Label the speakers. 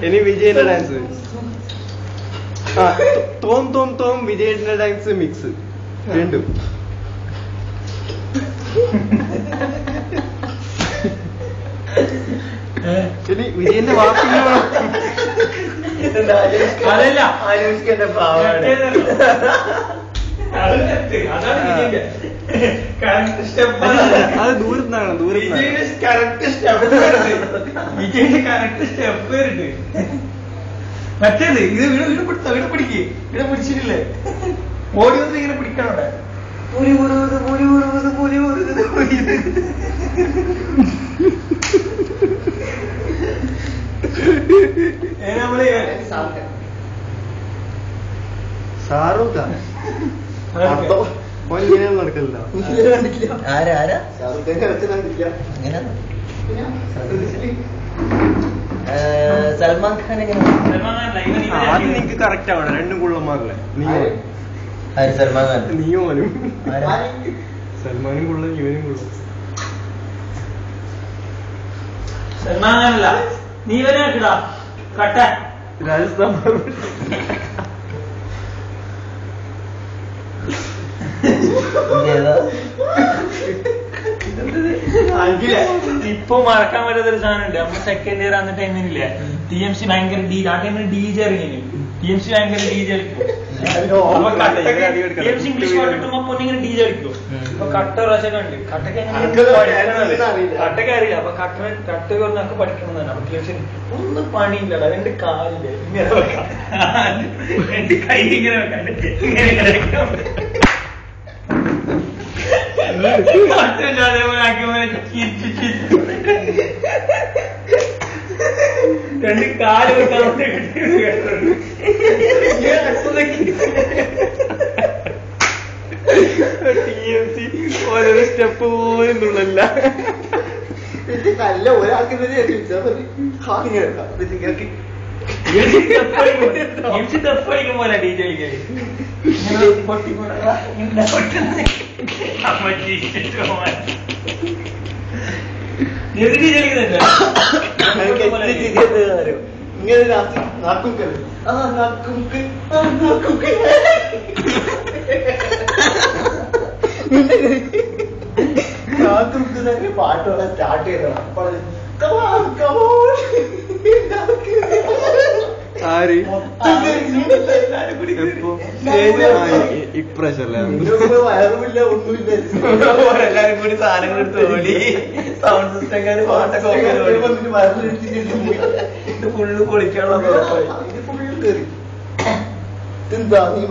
Speaker 1: ഇനി വിജയന്റെ ഡാൻസ്. തോം തോം തോം വിജയന്റെ ഡാൻസ് മിക്സ് രണ്ടും. ഇനി വിജയന്റെ വാക്കിന്
Speaker 2: അതല്ല
Speaker 3: ആലോചിക്കേണ്ട പാവാണ്.
Speaker 1: അത് ദൂരത്താണ്
Speaker 2: കറക്റ്റ് സ്റ്റെപ്പ് വിജയന്റെ കറക്റ്റ് സ്റ്റെപ്പ് വരുന്നുണ്ട്. മറ്റേത് ഇത് ഇവിടെ പിടിച്ചോ, ഇവിടെ പിടിക്ക്, ഇവിടെ പിടിച്ചിട്ടില്ലേ ഓടി വന്ന് ഇങ്ങനെ പിടിക്കണോടെ. പുലി ഉറുകുത് പുലി ഉറുകുത് പുലി ഉറുകുത് പുലി. നമ്മള്
Speaker 1: ഷാറൂഖ് ഇങ്ങനെ നടക്കില്ല.
Speaker 3: ആരാ സൽമാൻ ഖാൻ
Speaker 1: ആദ്യം നിനക്ക് കറക്റ്റ് ആവണം. രണ്ടും കുള്ളന്മാരല്ലേ?
Speaker 3: സൽമാൻ ഖാൻ
Speaker 1: നീയോനും സൽമാനും കുള്ളും ഇവനും കുള്ളും.
Speaker 2: സൽമാൻ ഖാനല്ല, നീ ഇവനാക്കിടാ കട്ട
Speaker 1: രാജസ്ഥാൻ.
Speaker 2: ഇപ്പൊ മറക്കാൻ പറ്റാത്തൊരു സാധനം ഉണ്ട്. നമ്മൾ സെക്കൻഡ് ഇയർ ആകുന്ന ടൈമിനില്ലേ TMC ഭയങ്കര ആ ടൈമിൽ DJ ഇറങ്ങി. TMC ഭയങ്കര DJ കളിക്കും. TMC ഇംഗ്ലീഷ് പാട്ട് കിട്ടുമ്പോ പൊന്നിങ്ങനെ DJ കളിക്കും. അപ്പൊ കട്ട പ്രാവശ്യം ഉണ്ട്. കട്ടക്ക് അറിയില്ല. അപ്പൊ കട്ട കുറഞ്ഞൊക്കെ പഠിക്കണമെന്നാണ്. അപ്പൊ TMC ഒന്നും പണിയില്ലടാ, രണ്ട് കാലില്ലേ ഇങ്ങനെ വെക്കാം, രണ്ട് കൈ ഇങ്ങനെ വെക്കാം, രണ്ട് കാല് വെക്കാൻ
Speaker 1: TMC ഓരോ സ്റ്റെപ്പ് പോലും തുള്ളല്ല.
Speaker 3: നല്ല ഒരാൾക്ക്
Speaker 2: തെപ്പടിക്കും പോലെ DJ കളിക്കല്.
Speaker 3: ഇങ്ങനെ നാക്കും പാട്ടുകളെ സ്റ്റാർട്ട് ചെയ്തതാണ്.
Speaker 1: ആര് ഇപ്രാവശ്യല്ലേ?
Speaker 3: വയറുമില്ല, ഒന്നുമില്ല.
Speaker 2: എല്ലാരും കൂടി സാധനങ്ങൾ എടുത്ത് ഓടി, സൗണ്ട് സിസ്റ്റംകാര് പാട്ടൊക്കെ ഫുള്ള് പൊളിക്കാനുള്ള
Speaker 3: ഫുള്ള് കയറി എന്താ നീ